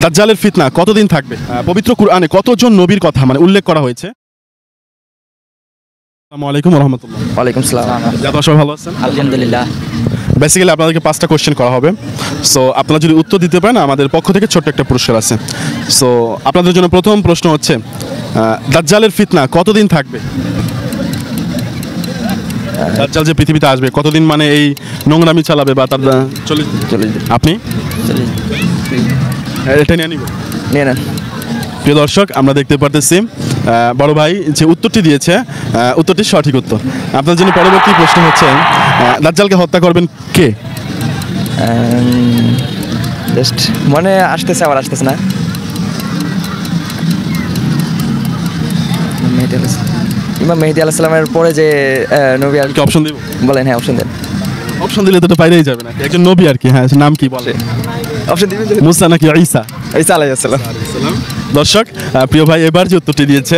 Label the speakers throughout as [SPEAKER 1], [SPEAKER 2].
[SPEAKER 1] দাজ্জালের ফিতনা কতদিন থাকবে? পবিত্র কুরআনে কতজন নবীর কথা উল্লেখ করা হয়েছে? আসসালামু আলাইকুম ওয়া রাহমাতুল্লাহ।
[SPEAKER 2] ওয়ালাইকুম আসসালাম।
[SPEAKER 1] আপনারা সবাই ভালো আছেন?
[SPEAKER 2] আলহামদুলিল্লাহ।
[SPEAKER 1] বেসিক্যালি আপনাদেরকে 5টা কোশ্চেন করা হবে। সো আপনারা যদি উত্তর দিতে পারেন আমাদের পক্ষ থেকে ছোট্ট একটা পুরস্কার আছে। সো আপনাদের জন্য প্রথম প্রশ্ন হচ্ছে দাজ্জালের ফিতনা কতদিন থাকবে? দাজ্জাল যে পৃথিবীতে আসবে কতদিন এই নোংরামি চালাবে বা তার চলে আপনি এটা নিয়ে নিব
[SPEAKER 2] নিয়ে নেন।
[SPEAKER 1] প্রিয় দর্শক, আমরা দেখতে পারতেছি বড় ভাই যে উত্তরটি দিয়েছে উত্তরটি সঠিক উত্তর। আপনার জন্য পরবর্তী প্রশ্ন হচ্ছে দাজ্জালকে হত্যা করবেন কে?
[SPEAKER 2] জাস্ট মনে আসতেছে, আবার আসতেছে না। ইমাম মেহেদী আলাইহিস সালামের পরে যে নবী আর
[SPEAKER 1] কি অপশন দিব?
[SPEAKER 2] বলেন। হ্যাঁ, অপশন দেন।
[SPEAKER 1] অপশন দিলে তো এটা বাইরেই যাবে না, একজন নবী আর কি। হ্যাঁ, নাম কি বলে?
[SPEAKER 2] অপশন দিবেন।
[SPEAKER 1] মুসা নাকি ঈসা?
[SPEAKER 2] ঈসা আলাইহিস সালাম।
[SPEAKER 1] দর্শক, প্রিয় ভাই এবার যে উত্তরটি দিয়েছে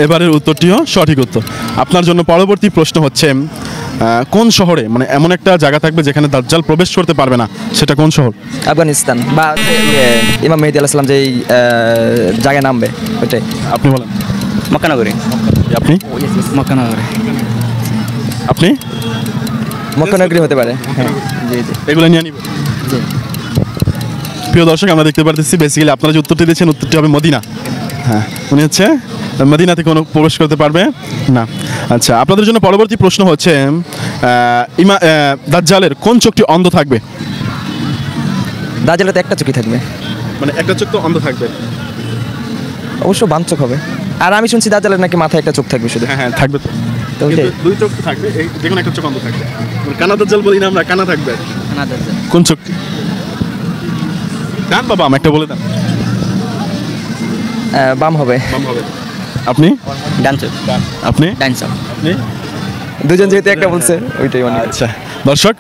[SPEAKER 1] এবারের উত্তরটিও সঠিক উত্তর। আপনার জন্য পরবর্তী প্রশ্ন হচ্ছে কোন শহরে এমন একটা জায়গা থাকবে যেখানে দাজ্জাল প্রবেশ করতে পারবে না, সেটা কোন শহর?
[SPEAKER 2] আফগানিস্তান বা ইমাম মেহেদী আলাইহিস সালাম যেই জায়গায় নামবে ওইটাই।
[SPEAKER 1] আপনি বলেন।
[SPEAKER 2] মক্কানগরী।
[SPEAKER 1] আপনি?
[SPEAKER 2] মক্কানগরী।
[SPEAKER 1] আপনি?
[SPEAKER 2] মক্কানগরী হতে পারে। হ্যাঁ, জি জি।
[SPEAKER 1] এগুলো নিয়ে নিব। প্রিয় দর্শক, আমরা দেখতে পারতেছি বেসিক্যালি আপনারা যে উত্তরটি দিয়েছেন উত্তরটি হবে মদিনা। হ্যাঁ, উনি হচ্ছে মদিনাতে কোনো প্রবেশ করতে পারবে না। আচ্ছা, আপনাদের জন্য পরবর্তী প্রশ্ন হচ্ছে দাজ্জালের কোন চোখটি অন্ধ থাকবে?
[SPEAKER 2] দাজ্জালের তো একটা চোখই থাকবে।
[SPEAKER 1] একটা চোখ তো অন্ধ থাকবে।
[SPEAKER 2] অবশ্য বাম চোখ হবে। আর আমি শুনছি দাজ্জালের নাকি মাথায় একটা চোখ থাকবে শুধু।
[SPEAKER 1] হ্যাঁ হ্যাঁ, থাকবে তো।
[SPEAKER 2] তো ওইটাই।
[SPEAKER 1] দুই চোখ থাকবে, যে কোনো একটা চোখ অন্ধ থাকবে। কানা দাজ্জাল বলি না আমরা, কানা থাকবে।
[SPEAKER 2] না, দাজ্জাল
[SPEAKER 1] কোন চোখটি? কান বাবা একটা বলে দেন।
[SPEAKER 2] বাম হবে।
[SPEAKER 1] বাম হবে। আপনি?
[SPEAKER 2] ডান চোখ।
[SPEAKER 1] আপনি?
[SPEAKER 2] ডান চোখ।
[SPEAKER 1] আপনি?
[SPEAKER 2] দুজন যেহেতু একটা বলছে ওইটাই মানে।
[SPEAKER 1] আচ্ছা দর্শক,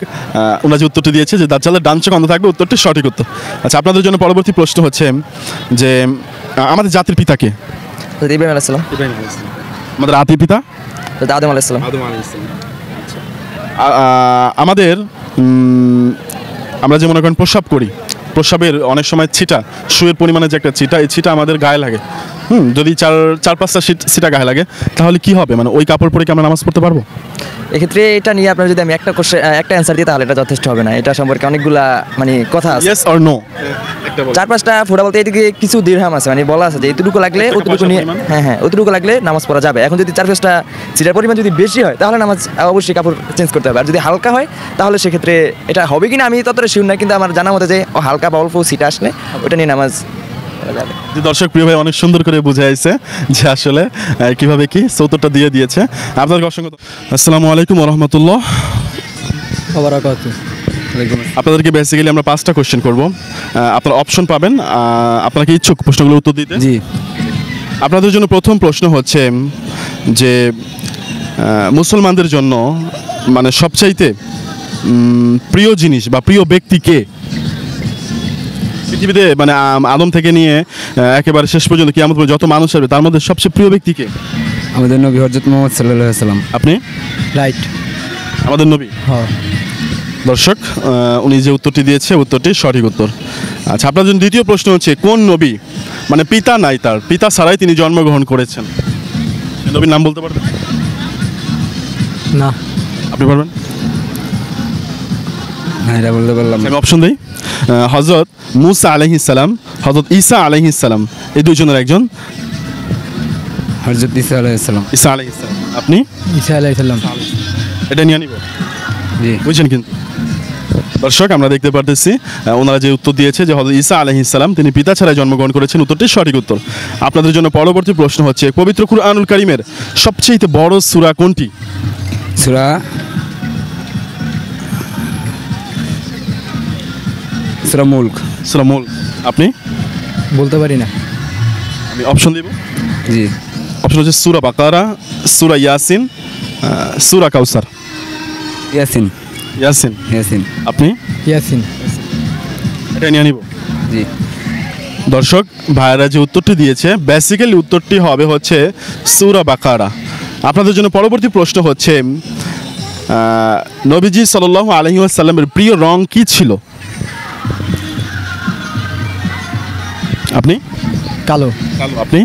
[SPEAKER 1] ওনারা যে উত্তরটি দিয়েছে যে দাজ্জালের ডান চোখ অন্ধ থাকবে, উত্তরটি সঠিক উত্তর। আচ্ছা, আপনাদের জন্য পরবর্তী প্রশ্ন হচ্ছে যে আমাদের জাতির পিতা কে?
[SPEAKER 2] ইব্রাহিম আলাইহিস সালাম।
[SPEAKER 1] আমাদের আদি পিতা
[SPEAKER 2] আদম আলাইহিস সালাম।
[SPEAKER 1] আমাদের আমরা যে মনে করেন প্রস্রাব করি, প্রস্রাবের অনেক সময় ছিটা, শুয়ের পরিমাণে যে একটা ছিটা, এই ছিটা আমাদের গায়ে লাগে। যদি চার পাঁচটা ছিটা গায়ে লাগে তাহলে কি হবে? ওই কাপড় পরে কি আমরা নামাজ পড়তে পারবো?
[SPEAKER 2] এক্ষেত্রে এটা নিয়ে আপনার যদি আমি একটা অ্যান্সার দিই তাহলে এটা যথেষ্ট হবে না। এটা সম্পর্কে অনেকগুলা কথা আছে।
[SPEAKER 1] Yes or no?
[SPEAKER 2] চার পাঁচটা ফোঁটা বলতে এদিকে কিছু দিরহাম আছে, বলা আছে যে এতটুকু লাগলে অতটুকু নিয়ে, হ্যাঁ অতটুকু লাগলে নামাজ পড়া যাবে। এখন যদি চার পাঁচটা ছিটার পরিমাণ যদি বেশি হয় তাহলে নামাজ অবশ্যই কাপড় চেঞ্জ করতে হবে। আর যদি হালকা হয় তাহলে সেক্ষেত্রে এটা হবে কিনা আমি ততটা শিওর না, কিন্তু আমার জানা মতে যে হালকা বা অল্প ছিটা আসলে ওটা নিয়ে নামাজ পড়া যাবে।
[SPEAKER 1] দর্শক প্রিয় ভাই অনেক সুন্দর করে বুঝাইছে যে আসলে কিভাবে কি সৌতরটা দিয়ে দিয়েছে। আপনাদের অসংখ্য আসসালামু আলাইকুম ওয়া রাহমাতুল্লাহ। আপনাদেরকে বেসিক্যালি আমরা 5টা কোশ্চেন করব। আপনারা অপশন পাবেন। আপনারা কি ইচ্ছুক প্রশ্নগুলোর উত্তর দিতে?
[SPEAKER 2] জি।
[SPEAKER 1] আপনাদের জন্য প্রথম প্রশ্ন হচ্ছে যে মুসলমানদের জন্য সবচাইতে প্রিয় জিনিস বা প্রিয় ব্যক্তি কে পৃথিবীতে? আদম থেকে নিয়ে একেবারে শেষ পর্যন্ত কিয়ামত পর্যন্ত যত মানুষ আসবে তার মধ্যে সবচেয়ে প্রিয় ব্যক্তি কে?
[SPEAKER 3] আমাদের নবী হযরত মুহাম্মদ সাল্লাল্লাহু আলাইহি সাল্লাম।
[SPEAKER 1] আপনি?
[SPEAKER 3] রাইট।
[SPEAKER 1] আমাদের নবী।
[SPEAKER 3] হ্যাঁ।
[SPEAKER 1] দর্শক, উনি যে উত্তরটি দিয়েছে উত্তরটি সঠিক উত্তর। আচ্ছা, আপনার জন্য দ্বিতীয় প্রশ্ন হচ্ছে কোন নবী পিতা নাই, তার পিতা ছাড়াই তিনি জন্মগ্রহণ করেছেন? নবীর নাম বলতে পারবেন?
[SPEAKER 3] না।
[SPEAKER 1] আপনি পারবেন?
[SPEAKER 3] হ্যাঁ, এটা বলতে পারলাম।
[SPEAKER 1] আমি অপশন দিই। হযরত মুসা আলাইহিস সালাম, হযরত ঈসা আলাইহিস সালাম, এই দুইজনের একজন।
[SPEAKER 3] হযরত ঈসা আলাইহিস সালাম।
[SPEAKER 1] ঈসা আলাইহিস সালাম। আপনি?
[SPEAKER 3] ঈসা আলাইহিস সালাম।
[SPEAKER 1] এটা নিয়ে নিব।
[SPEAKER 3] জি।
[SPEAKER 1] বুঝছেন? কিন্তু দর্শক, আমরা দেখতে পারতেছি ওনারা যে উত্তর দিয়েছে যে হযরত ঈসা আলাইহিস সালাম তিনি পিতা ছাড়াই জন্মগ্রহণ করেছেন, উত্তরটি সঠিক উত্তর। আপনাদের জন্য পরবর্তী প্রশ্ন হচ্ছে পবিত্র কুরআনুল কারীমের সবচেয়ে বড় সূরা কোনটি?
[SPEAKER 3] সূরা মুলক।
[SPEAKER 1] সূরা মুলক। আপনি?
[SPEAKER 3] বলতে পারি না।
[SPEAKER 1] আমি অপশন দিব।
[SPEAKER 3] জি।
[SPEAKER 1] অপশন হচ্ছে সূরা বাকারা, সূরা ইয়াসিন, সূরা কাউসার।
[SPEAKER 3] ইয়াসিন।
[SPEAKER 1] ইয়াসিন।
[SPEAKER 3] ইয়াসিন।
[SPEAKER 1] আপনি?
[SPEAKER 3] ইয়াসিন।
[SPEAKER 1] এটা নিয়ে নিব।
[SPEAKER 3] জি।
[SPEAKER 1] দর্শক ভাইরা যে উত্তরটি দিয়েছে বেসিক্যালি উত্তরটি হবে হচ্ছে সূরা বাকারা। আপনাদের জন্য পরবর্তী প্রশ্ন হচ্ছে নবীজি সাল্লাল্লাহু আলাইহি ওয়াসাল্লামের প্রিয় রং কি ছিল? আপনি
[SPEAKER 3] কালো
[SPEAKER 1] কালো। আপনি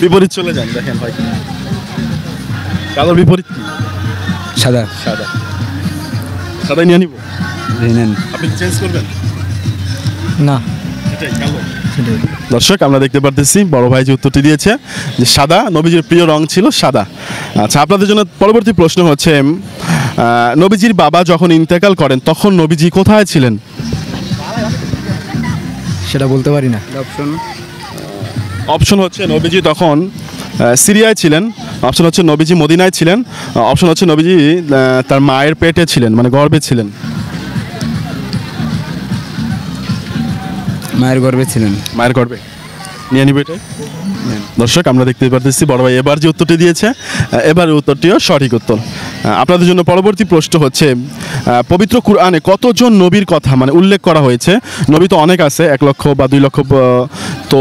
[SPEAKER 1] বিপরীত চলে যান, দেখেন ভাই কালোর বিপরীত কি?
[SPEAKER 3] সাদা
[SPEAKER 1] সাদা। সাদাই নিয়ে নিব।
[SPEAKER 3] নেন
[SPEAKER 1] আপনি চেঞ্জ করবেন?
[SPEAKER 3] না
[SPEAKER 1] এটাই কালো।
[SPEAKER 3] সেটাই
[SPEAKER 1] দর্শক আমরা দেখতে পারতেছি বড় ভাই যে উত্তরটি দিয়েছে যে সাদা, নবীজির প্রিয় রং ছিল সাদা। আচ্ছা, আপনাদের জন্য পরবর্তী প্রশ্ন হচ্ছে নবীজির বাবা যখন ইন্তেকাল করেন তখন নবীজি কোথায় ছিলেন?
[SPEAKER 3] সেটা বলতে পারি না।
[SPEAKER 1] অপশন হচ্ছে নবীজি তখন সিরিয়ায় ছিলেন, অপশন হচ্ছে নবীজি মদিনায় ছিলেন, অপশন হচ্ছে নবীজি তার মায়ের পেটে ছিলেন, মানে গর্ভে ছিলেন।
[SPEAKER 3] মায়ের গর্ভে ছিলেন।
[SPEAKER 1] মায়ের গর্ভে নিয়ে নিবে এটাই। দর্শক আমরা দেখতে পারতেছি বড় ভাই এবার যে উত্তরটি দিয়েছে এবার উত্তরটিও সঠিক উত্তর। আপনাদের জন্য পরবর্তী প্রশ্ন হচ্ছে পবিত্র কুরআনে কতজন নবীর কথা মানে উল্লেখ করা হয়েছে? নবী তো অনেক আছে, 1 লক্ষ বা 2 লক্ষ, তো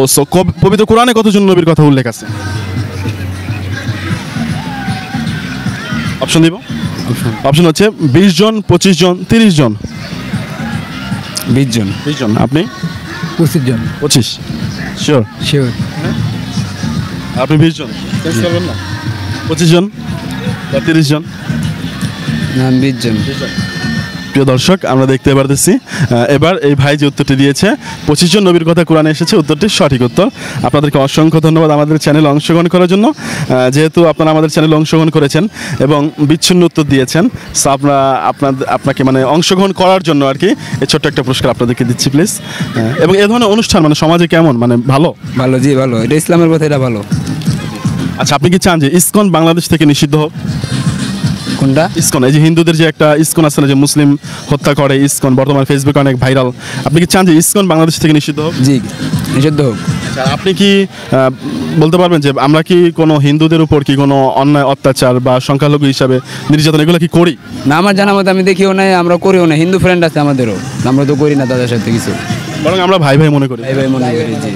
[SPEAKER 1] পবিত্র কুরআনে কতজন নবীর কথা উল্লেখ আছে? অপশন দিব? অপশন হচ্ছে 20 জন, 25 জন, 30 জন।
[SPEAKER 3] 20 জন।
[SPEAKER 1] 20 জন। আপনি?
[SPEAKER 3] 25 জন।
[SPEAKER 1] 25 শিওর?
[SPEAKER 3] শিওর।
[SPEAKER 1] আপনি 20 জন চেঞ্জ করবেন না? 25 জন বা 30 জন?
[SPEAKER 3] না 20 জন।
[SPEAKER 1] প্রিয় দর্শক আমরা দেখতে পারতেছি এবার এই ভাই যে উত্তরটি দিয়েছে 25 জন নবীর কথা কোরআনে এসেছে, উত্তরটি সঠিক উত্তর। আপনাদেরকে অসংখ্য ধন্যবাদ আমাদের চ্যানেলে অংশগ্রহণ করার জন্য। যেহেতু আপনারা আমাদের চ্যানেলে অংশগ্রহণ করেছেন এবং বিচ্ছিন্ন উত্তর দিয়েছেন, সো আপনাকে মানে অংশগ্রহণ করার জন্য আর কি এই ছোট্ট একটা পুরস্কার আপনাদেরকে দিচ্ছি প্লিজ। এবং এ ধরনের অনুষ্ঠান মানে সমাজে কেমন, মানে ভালো?
[SPEAKER 3] ভালো, জি ভালো, এটা ইসলামের পথে, এটা ভালো।
[SPEAKER 1] আচ্ছা, আপনি কি চান যে ইসকন বাংলাদেশ থেকে নিষিদ্ধ হোক?
[SPEAKER 3] কোনটা?
[SPEAKER 1] ইসকন, এই যে হিন্দুদের যে একটা ইসকন আছে না, যে মুসলিম হত্যা করে ইসকন, বর্তমানে ফেসবুকে অনেক ভাইরাল। আপনি কি চান যে ইসকন বাংলাদেশ থেকে নিষিদ্ধ হোক?
[SPEAKER 3] জি নিষিদ্ধ হোক।
[SPEAKER 1] আচ্ছা, আপনি কি বলতে পারবেন যে আমরা কি কোনো হিন্দুদের উপর কি কোনো অন্যায় অত্যাচার বা সংখ্যালঘু হিসাবে নির্যাতন এগুলো কি করি?
[SPEAKER 3] না, আমার জানা মতো আমি দেখিও নাই, আমরা করিও না। হিন্দু ফ্রেন্ড আছে আমাদেরও, আমরা তো করি না তাদের সাথে কিছু।
[SPEAKER 1] বরং আমরা ভাই ভাই মনে করি।
[SPEAKER 3] ভাই ভাই মনে করি, জি।